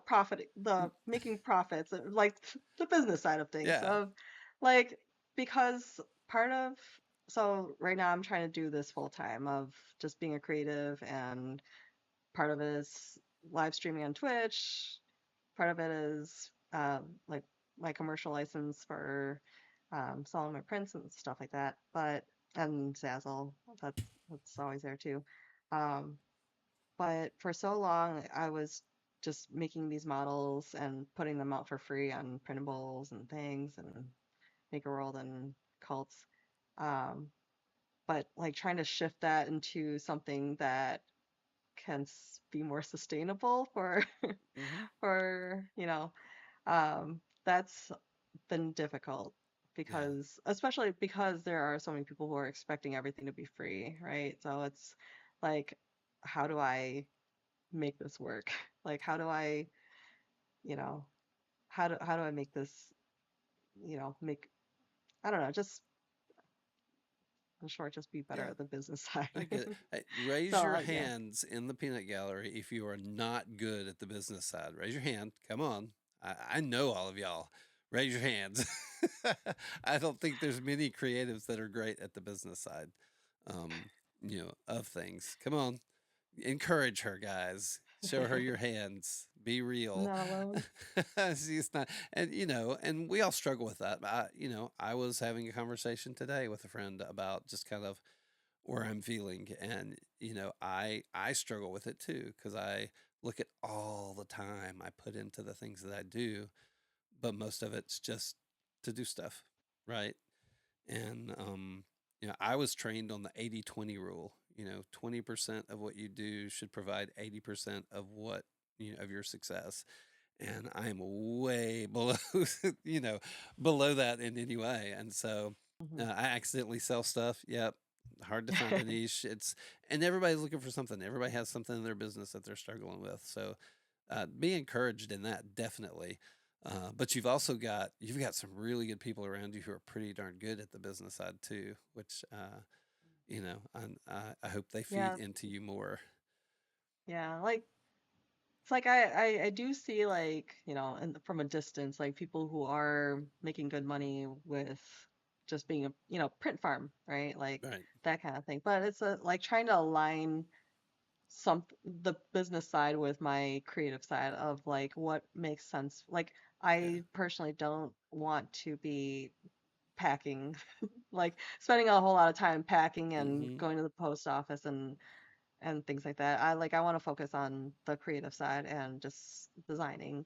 profit Mm, the making profits like the business side of things yeah. of like because part of so right now I'm trying to do this full time of just being a creative and part of it is live streaming on Twitch. Part of it is like my commercial license for selling my prints and stuff like that. But and Zazzle, that's always there too. Um, but for so long, I was just making these models and putting them out for free on printables and things and Maker World and cults. Um, but like trying to shift that into something that can be more sustainable for Hmm. for that's been difficult Yeah. because especially because there are so many people who are expecting everything to be free, right? So it's like, how do I make this work? Like, how do I, you know, how do I make this, make I don't know, just in short, just be better Yeah. at the business side. I get it. Hey, raise So your yeah. hands in the peanut gallery if you are not good at the business side. Raise your hand. Come on. I know all of y'all. Raise your hands. I don't think there's many creatives that are great at the business side, um, of things. Come on. Encourage her, guys. Show her your hands. Be I'm real. not alone. She's not, and we all struggle with that. I was having a conversation today with a friend about just kind of where I'm feeling, and I struggle with it too because I look at all the time I put into the things that I do, but most of it's just to do stuff, right? And I was trained on the 80-20 rule. 20% of what you do should provide 80% of what of your success, and I'm way below you know below that in any way. And so Hmm. I accidentally sell stuff. Yep. Hard to find a niche. And everybody's looking for something. Everybody has something in their business that they're struggling with. So be encouraged in that, definitely. But you've got some really good people around you who are pretty darn good at the business side too, which I hope they feed Yeah, into you more. yeah. Like it's like I do see like, from a distance, like people who are making good money with just being a, print farm, right? Like Right. that kind of thing. But it's like trying to align the business side with my creative side of like what makes sense. Like Yeah. I personally don't want to be packing, like spending a whole lot of time packing and Mm-hmm. going to the post office and things like that. I want to focus on the creative side and just designing.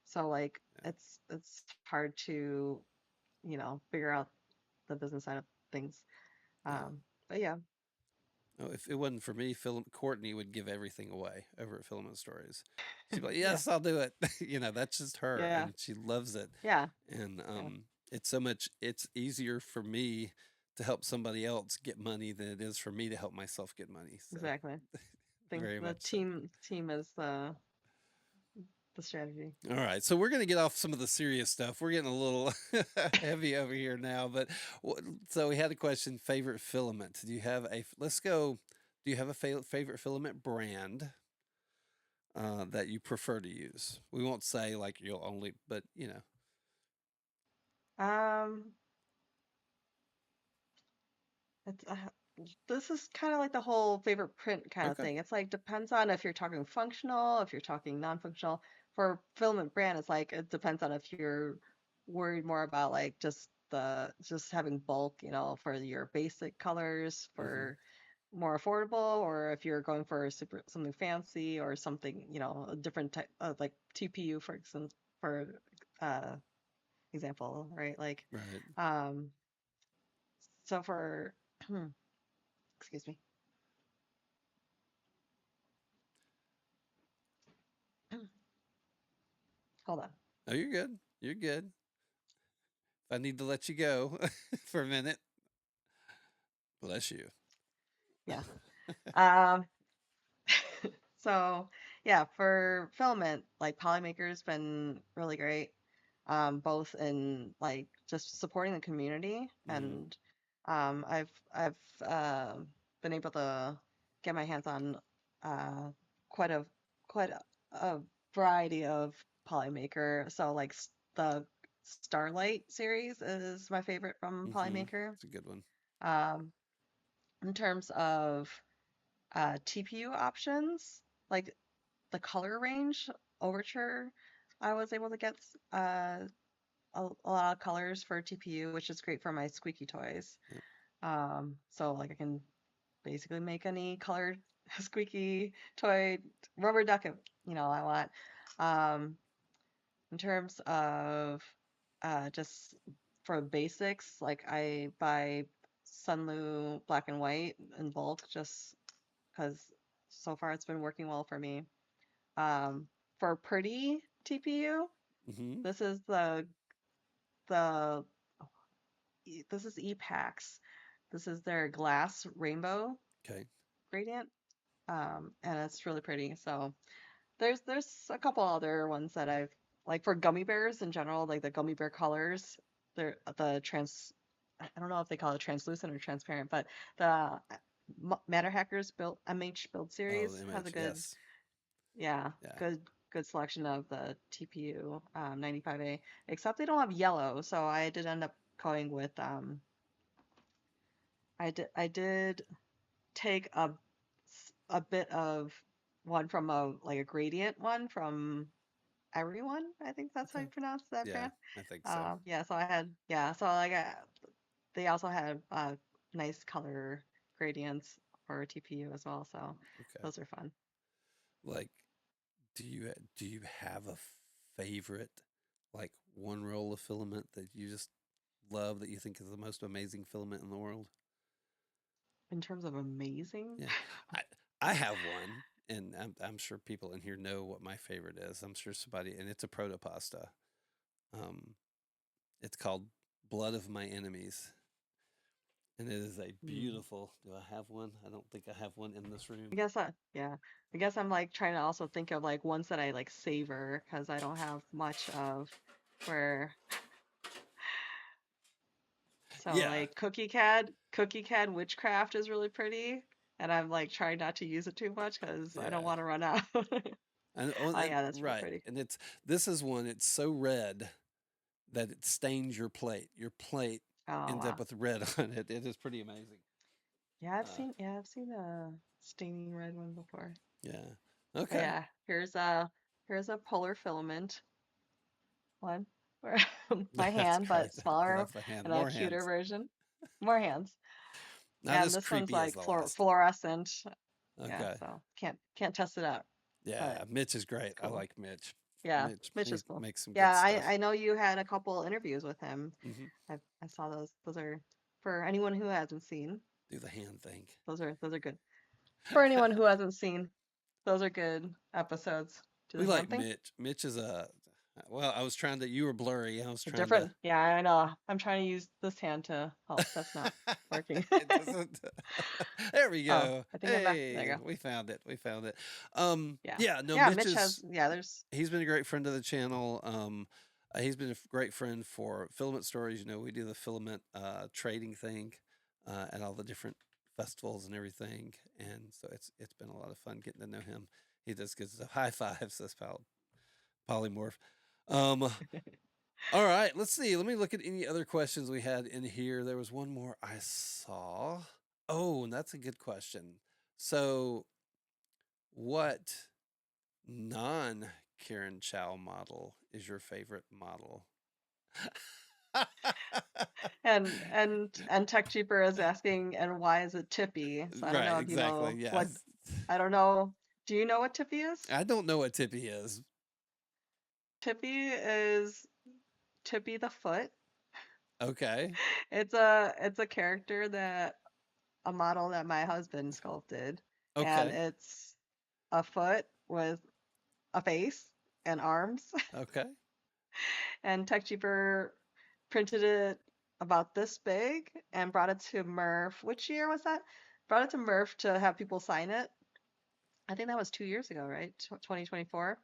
So like Yeah. it's hard to, figure out the business side of things. Yeah. But yeah, Oh, if it wasn't for me, Courtney would give everything away over at Filament Stories. She'd be like, yeah, "Yes, I'll do it." That's just her, yeah, and she loves it. yeah, And yeah, it's easier for me to help somebody else get money than it is for me to help myself get money. So exactly. I think very the much so. team is the strategy. All right, so we're gonna get off some of the serious stuff. We're getting a little heavy over here now, but so we had a question: favorite filament? Do you have a? Let's go. Do you have a favorite filament brand that you prefer to use? We won't say like you'll only, but you know. Um, it's this is kind of like the whole favorite print kind of Okay. thing. It's like depends on if you're talking functional, if you're talking non-functional. For filament brand, it's like it depends on if you're worried more about like just having bulk, for your basic colors Hmm. for more affordable, or if you're going for something fancy or something, a different type of like TPU for uh example, right? Like Right. um so for excuse me. Hold on. Oh, you're good. You're good. If I need to let you go for a minute, bless you. Yeah. Um so yeah, for filament, like Polymaker's been really great. Both in like just supporting the community, Hmm. and I've been able to get my hands on uh quite a quite a variety of Polymaker. So like the Starlight series is my favorite from Hmm. Polymaker. It's a good one. Um, in terms of TPU options, like the color range Overture, I was able to get a lot of colors for TPU, which is great for my squeaky toys. Yep. So like I can basically make any colored squeaky toy rubber duck if I want. Um, in terms of just for basics, like I buy Sunlu black and white in bulk just because so far it's been working well for me. Um, for pretty TPU, Hmm. this is the this is EPAX. This is their glass rainbow Okay. gradient, and it's really pretty. So there's a couple other ones that I've like for gummy bears in general, like the gummy bear colors. They're the trans. I don't know if they call it translucent or transparent, but the Matter Hackers build MH build Oh, the series has a image. good, Yes. yeah, Yeah. good selection of the TPU 95A. Except they don't have yellow, so I did end up going with I did take a bit of one from a gradient one from Everyone. I think that's how Okay. you pronounce that Yeah, brand. I think so. Yeah, so I had yeah, so like they also had nice color gradients for TPU as well, so Okay. those are fun. Like, do you have a favorite, like one roll of filament that you just love that you think is the most amazing filament in the world? In terms of amazing, Yeah, I I have one, and I'm sure people in here know what my favorite is. I'm sure somebody, and it's a protopasta. Um, it's called Blood of My Enemies, and it is a hmm. beautiful. Do I have one? I don't think I have one in this room. I guess yeah. I guess I'm like trying to also think of like ones that I like savor because I don't have much of where so Yeah, like Cookie Cad Witchcraft is really pretty, and I'm like trying not to use it too much because I don't yeah, want to run out. and, oh, Oh and yeah, that's really right, pretty. and this is one. It's so red that it stains your plate. Your plate Oh ends up wow. with red on it. It is pretty amazing. Uh, Yeah, I've seen a staining red one before. yeah. But Okay. yeah, here's a polar filament one for my That's hand, great. but I smaller love the hand. and a More cuter hands. version. More hands. Not And as this one's creepy as like the last. fluorescent. Yeah, Okay. so can't test it out, but Yeah, Mitch is great. it's I cool. like Mitch. Yeah, Mitch, Mitch he is cool. makes some good Yeah, stuff. I know you had a couple interviews with him. Hmm. I saw those. Those are for anyone who hasn't seen. Do the hand thing. Those are good. For anyone who hasn't seen, those are good episodes. Do We the like hand thing. Mitch. Mitch is a. Well, I was trying to. You were blurry. I was A trying to. different. Yeah, I know. I'm trying to use this hand to help. That's not working. It doesn't. There we Oh, go. I think I'm back. There Hey, you go. we found it. We found it. Yeah. Yeah. No, Yeah, Mitch Mitch has. is. Yeah, there's. He's been a great friend of the channel. He's been a great friend for Filament Stories. You know, we do the filament trading thing, and all the different festivals and everything, and so it's been a lot of fun getting to know him. He does good stuff. High fives, that's polymorph. Um, all right, let's see. Let me look at any other questions we had in here. There was one more I saw. Oh, and that's a good question. So, what non Karen Chow model is your favorite model? And Tech Cheaper is asking, and why is it Tippy? So I don't Right, know if you exactly. know Yeah. what. I don't know. Do you know what Tippy is? I don't know what Tippy is. Tippy is Tippy the Foot. Okay. It's a character that a model that my husband sculpted, and Okay. it's a foot with a face and arms. Okay. And TechCheaper printed it about this big and brought it to Murph. Which year was that? Brought it to Murph to have people sign it. I think that was 2 years ago, right? 2024.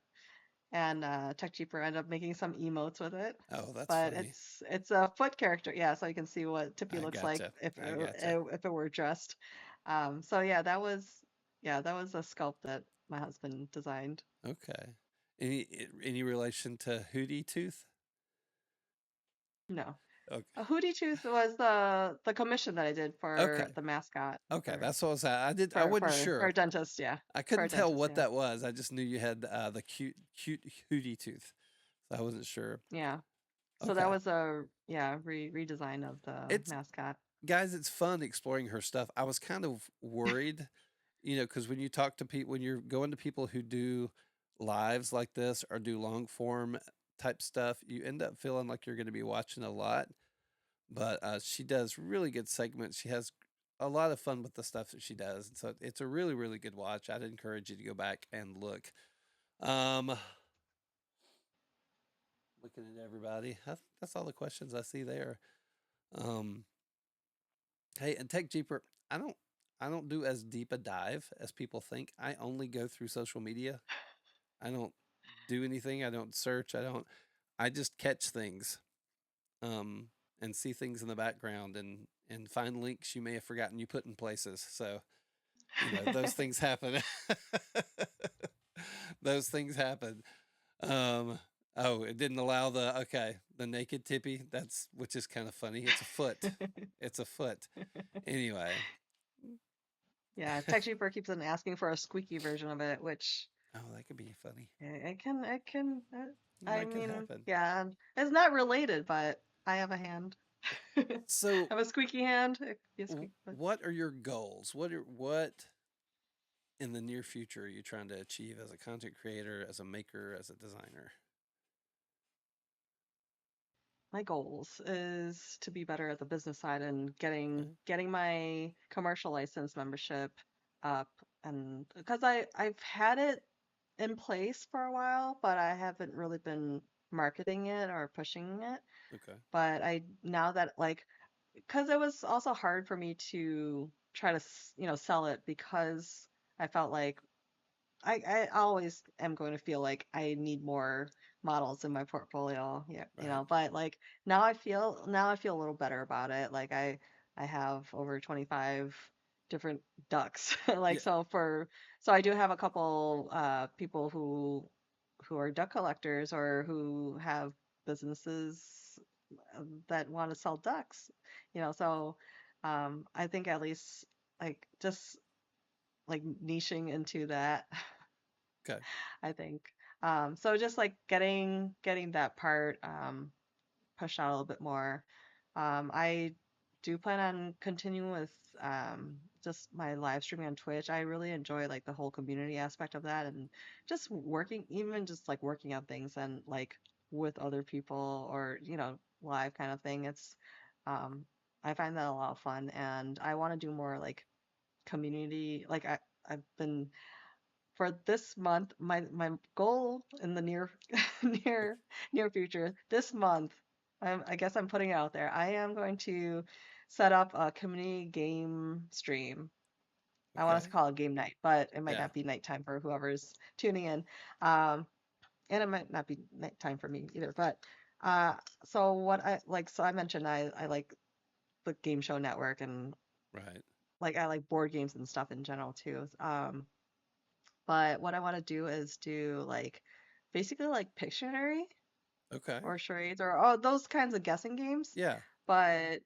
And TechCheaper ended up making some emotes with it. Oh, that's But funny. it's a foot character, yeah. So you can see what Tippy I looks like gotcha. if I gotcha. if it were dressed. So yeah, that was a sculpt that my husband designed. Okay. Any relation to Hootie Tooth? No, Okay. a Hootie Tooth was the commission that I did for Okay. the mascot Okay. for That's what I was at. I for wasn't for for sure. a dentist, yeah, I for couldn't a tell dentist, what yeah, that was. I just knew you had the cute Hootie Tooth. So I wasn't sure. yeah. So that Okay. was a yeah redesign of the It's mascot. guys, it's fun exploring her stuff. I was kind of worried, because when you talk to people, when you're going to people who do lives like this or do long form type stuff, you end up feeling like you're going to be watching a lot. But she does really good segments. She has a lot of fun with the stuff that she does. So it's a really, really good watch. I'd encourage you to go back and look. Um, Looking at everybody, I think that's all the questions I see there. Um, Hey, and Tech Jeeper, I don't I don't do as deep a dive as people think. I only go through social media. I don't do anything. I don't search. I just catch things. Um and see things in the background and find links you may have forgotten you put in places. So, those things happen. Those things happen. Um oh, it didn't allow the naked tippy. That's which is kind of funny. It's a foot. It's a foot. Anyway. Yeah, TechSheeper keeps on asking for a squeaky version of it, which Oh, that could be funny. I That could mean, happen. yeah, it's not related, but I have a hand. I So, have a squeaky hand. It could be a squeaky foot. what are your goals? What in the near future are you trying to achieve as a content creator, as a maker, as a designer? My goals is to be better at the business side and getting Okay. getting my commercial license membership up, and because I've had it in place for a while, but I haven't really been marketing it or pushing it. Okay. But I now that like because it was also hard for me to try to sell it because I felt like I always am going to feel like I need more models in my portfolio. Yeah, Right. but like now I feel a little better about it. Like I have over 25 different ducks. Like Yeah. so I do have a couple people who are duck collectors or who have businesses that want to sell ducks. So I think at least like just like niching into that Okay. I think. So just like getting that part pushed out a little bit more. I do plan on continuing with just my live streaming on Twitch. I really enjoy like the whole community aspect of that and just working, even just like working on things and like with other people or live kind of thing. Um, I find that a lot of fun, and I want to do more like community. Like I've been for this month, my goal in the near near future, this month, I guess I'm putting it out there. I am going to set up a community game stream. I want us to Okay. call it game night, but it might Yeah. not be nighttime for whoever's tuning in. Um, and it might not be nighttime for me either. But uh, so what I like, so I mentioned I like the Game Show Network and Right. like I like board games and stuff in general too. But what I want to do is do like basically like Pictionary Okay. or charades or those kinds of guessing games. Yeah. But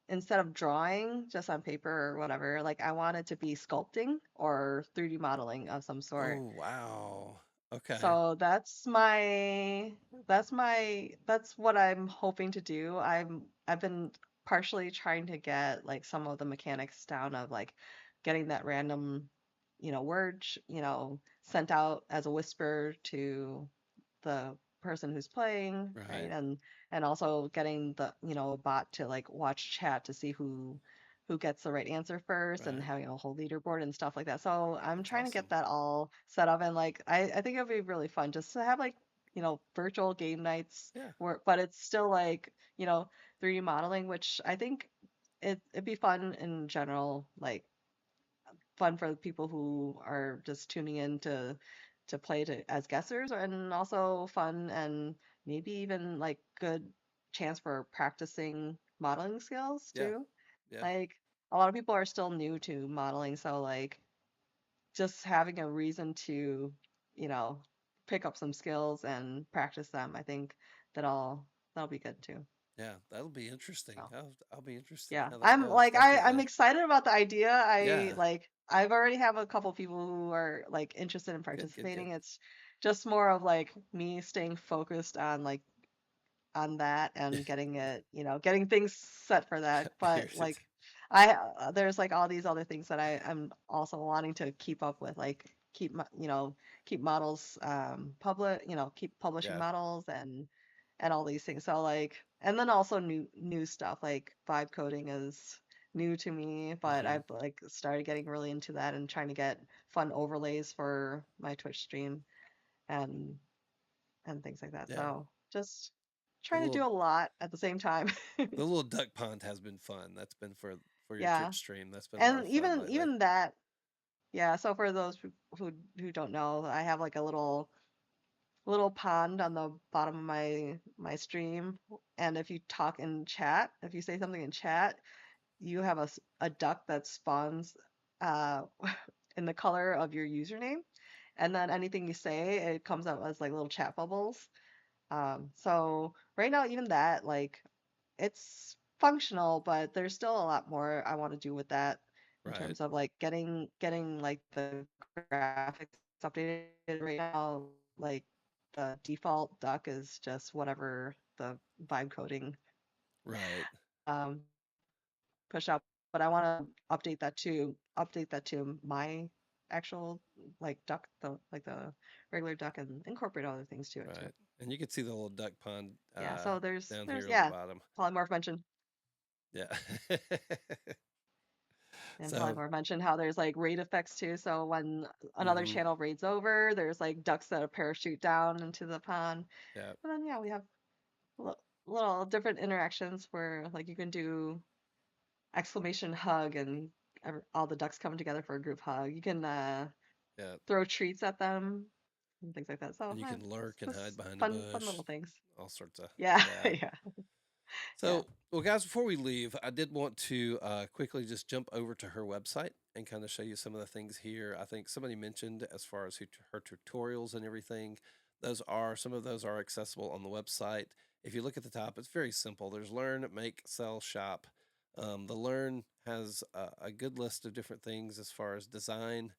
instead of drawing just on paper or whatever, like I want it to be sculpting or 3D modeling of some sort. Oh, wow. Okay. So that's what I'm hoping to do. I've been partially trying to get like some of the mechanics down of like getting that random, word, sent out as a whisper to the person who's playing, right? Right. And also getting the, bot to like watch chat to see who gets the right answer first and Right. having a whole leaderboard and stuff like that. So I'm That's trying to get awesome. that all set up and like I think it'll be really fun just to have like, virtual game nights Yeah. where but it's still like, 3D modeling, which I think it'd be fun in general, like fun for the people who are just tuning in to play as guessers, and also fun and maybe even like good chance for practicing modeling skills Yeah. too. Yeah. Like a lot of people are still new to modeling, so like just having a reason to, you know, pick up some skills and practice them, I think that'll be good too. Yeah. That'll be interesting. So. I'll be interested in Yeah, how that I'm goes. like I'm Definitely. excited about the idea. Yeah. I've already have a couple people who are like interested in Good. Good. Good. participating. It's just more of like me staying focused on like on that and getting it, getting things set for that. I hear But it. like there's like all these other things that I'm also wanting to keep up with, like keep models public, keep publishing Yeah. models and all these things. So like, and then also new stuff like vibe coding is new to me, but Hmm. I've like started getting really into that and trying to get fun overlays for my Twitch stream and things like that. Yeah. So just The trying to little do a lot at the same time. the little duck pond has been fun. That's been for your Yeah. Twitch stream. That's been a lot And of fun even lately. even that, yeah, so for those who don't know, I have like a little pond on the bottom of my stream, and if you talk in chat, if you say something in chat, you have a duck that spawns uh in the color of your username, and then anything you say, it comes up as like little chat bubbles. So right now, even that, like, it's functional, but there's still a lot more I want to do with that in Right. terms of like getting like the graphics updated. Right now, like the default duck is just whatever the vibe coding Right. um push up, but I want to update that to my actual like duck, the regular duck, and incorporate other things to it too. Right. And you can see the little duck pond Yeah, so there's down there's here on the yeah, bottom. polymorph mentioned Yeah. and So, polymorph mentioned how there's like raid effects too. So when another hmm, channel raids over, there's like ducks that parachute down into the pond. yeah. And then yeah, we have li- little different interactions where like you can do exclamation hug and all the ducks coming together for a group hug. You can Yeah. throw treats at them and things like that. So And you can it's lurk and hide just behind a fun bush, little things. all sorts of, Yeah, yeah. yeah, yeah. So, well, guys, before we leave, I did want to quickly just jump over to her website and kind of show you some of the things here. I think somebody mentioned as far as her tutorials and everything, some of those are accessible on the website. If you look at the top, it's very simple. There's learn, make, sell, shop. The learn has a good list of different things as far as design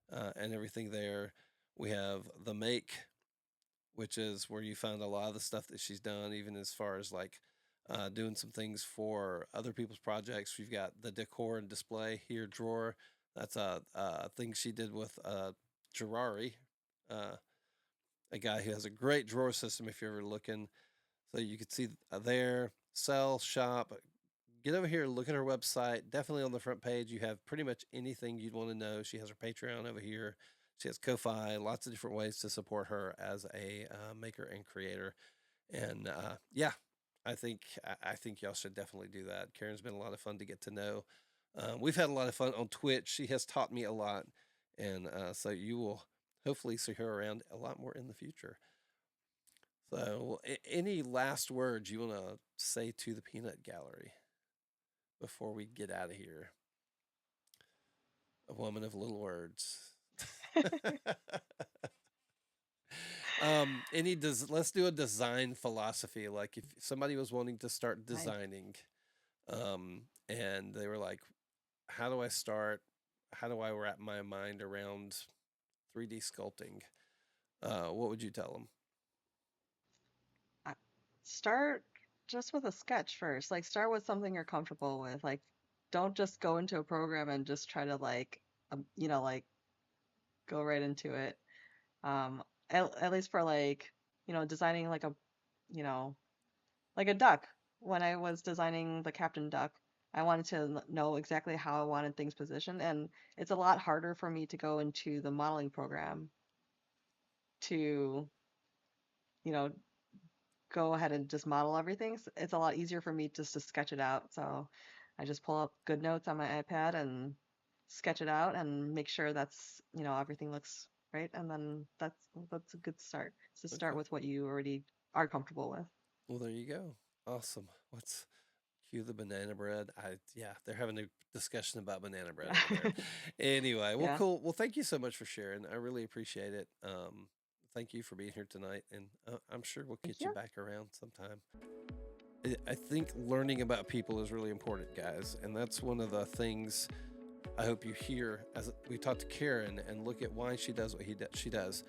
and everything there. We have the make, which is where you found a lot of the stuff that she's done, even as far as like doing some things for other people's projects. We've got the decor and display here drawer. That's a thing she did with Gerari, uh, a guy who has a great drawer system if you're ever looking. So you can see there, sell, shop. Get over here, look at her website. Definitely on the front page, you have pretty much anything you'd want to know. She has her Patreon over here. She has Ko-fi, lots of different ways to support her as a maker and creator. And yeah, I think y'all should definitely do that. Karen's been a lot of fun to get to know. We've had a lot of fun on Twitch. She has taught me a lot, and so you will hopefully see her around a lot more in the future. So, any last words you want to say to the Peanut Gallery before we get out of here? A woman of little words. Let's do a design philosophy. Like if somebody was wanting to start Nice. designing, and they were like, how do I start? How do I wrap my mind around 3D sculpting? What would you tell them? Uh, Start just with a sketch first. Like start with something you're comfortable with. Like don't just go into a program and just try to like like go right into it. At least for like, designing like a, you know, like a duck. When I was designing the Captain Duck, I wanted to know exactly how I wanted things positioned, and it's a lot harder for me to go into the modeling program to, you know, go ahead and just model everything. It's a lot easier for me just to sketch it out. So I just pull up good notes on my iPad and sketch it out and make sure that's, everything looks right. And then that's a good start. So start Okay. with what you already are comfortable with. Well, there you go. Awesome. What's cue the banana bread? Yeah, they're having a discussion about banana bread over there. Anyway, well, Yeah. cool. Well, thank you so much for sharing. I really appreciate it. Thank you for being here tonight, and I'm sure we'll Thank get you you. back around sometime. I think learning about people is really important, guys, and that's one of the things I hope you hear as we talk to Karen and look at why she does what she does.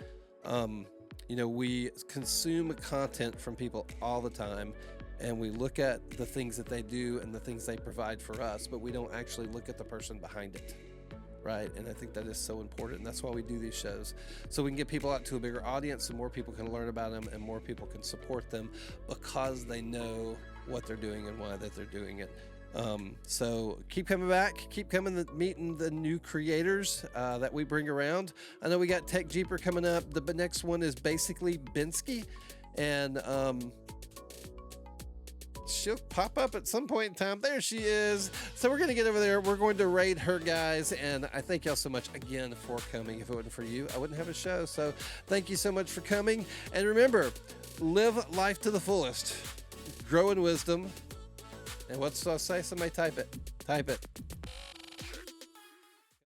Um, we consume content from people all the time, and we look at the things that they do and the things they provide for us, but we don't actually look at the person behind it. Right. And I think that is so important. And that's why we do these shows. So we can get people out to a bigger audience and more people can learn about them and more people can support them because they know what they're doing and why that they're doing it. So keep coming back, keep coming, meeting the new creators that we bring around. I know we got Tech Jeeper coming up. The next one is basically Bensky. And she'll pop up at some point in time. There she is. So we're going to get over there. We're going to raid her, guys. And I thank y'all so much again for coming. If it wasn't for you, I wouldn't have a show. So thank you so much for coming. And remember, live life to the fullest. Grow in wisdom. And what's I say? Somebody type it. Type it.